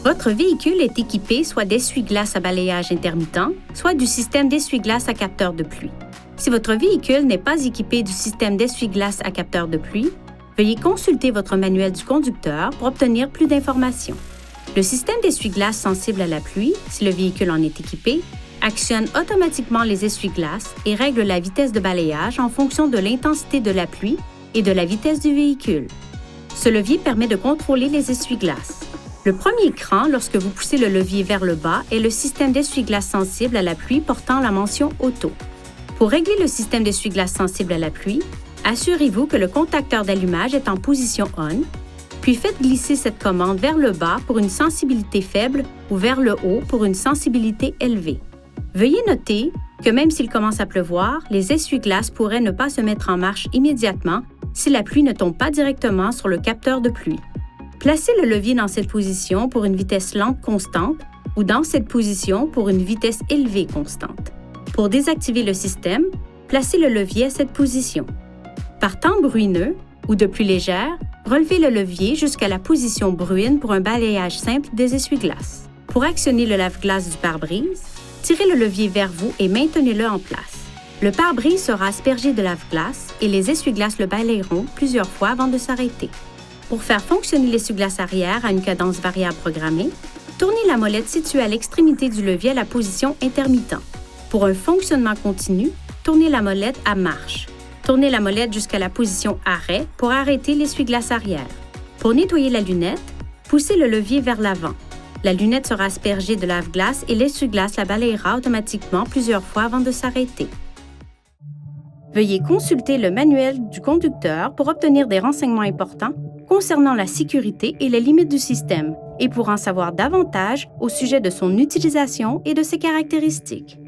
Votre véhicule est équipé soit d'essuie-glaces à balayage intermittent, soit du système d'essuie-glaces à capteur de pluie. Si votre véhicule n'est pas équipé du système d'essuie-glaces à capteur de pluie, veuillez consulter votre manuel du conducteur pour obtenir plus d'informations. Le système d'essuie-glaces sensible à la pluie, si le véhicule en est équipé, actionne automatiquement les essuie-glaces et règle la vitesse de balayage en fonction de l'intensité de la pluie et de la vitesse du véhicule. Ce levier permet de contrôler les essuie-glaces. Le premier écran, lorsque vous poussez le levier vers le bas, est le système d'essuie-glaces sensible à la pluie portant la mention « Auto ». Pour régler le système d'essuie-glaces sensible à la pluie, assurez-vous que le contacteur d'allumage est en position « On », puis faites glisser cette commande vers le bas pour une sensibilité faible ou vers le haut pour une sensibilité élevée. Veuillez noter que même s'il commence à pleuvoir, les essuie-glaces pourraient ne pas se mettre en marche immédiatement si la pluie ne tombe pas directement sur le capteur de pluie. Placez le levier dans cette position pour une vitesse lente constante ou dans cette position pour une vitesse élevée constante. Pour désactiver le système, placez le levier à cette position. Par temps bruineux ou de pluie légère, relevez le levier jusqu'à la position bruine pour un balayage simple des essuie-glaces. Pour actionner le lave-glace du pare-brise, tirez le levier vers vous et maintenez-le en place. Le pare-brise sera aspergé de lave-glace et les essuie-glaces le balayeront plusieurs fois avant de s'arrêter. Pour faire fonctionner l'essuie-glace arrière à une cadence variable programmée, tournez la molette située à l'extrémité du levier à la position intermittent. Pour un fonctionnement continu, tournez la molette à marche. Tournez la molette jusqu'à la position arrêt pour arrêter l'essuie-glace arrière. Pour nettoyer la lunette, poussez le levier vers l'avant. La lunette sera aspergée de lave-glace et l'essuie-glace la balayera automatiquement plusieurs fois avant de s'arrêter. Veuillez consulter le manuel du conducteur pour obtenir des renseignements importants concernant la sécurité et les limites du système et pour en savoir davantage au sujet de son utilisation et de ses caractéristiques.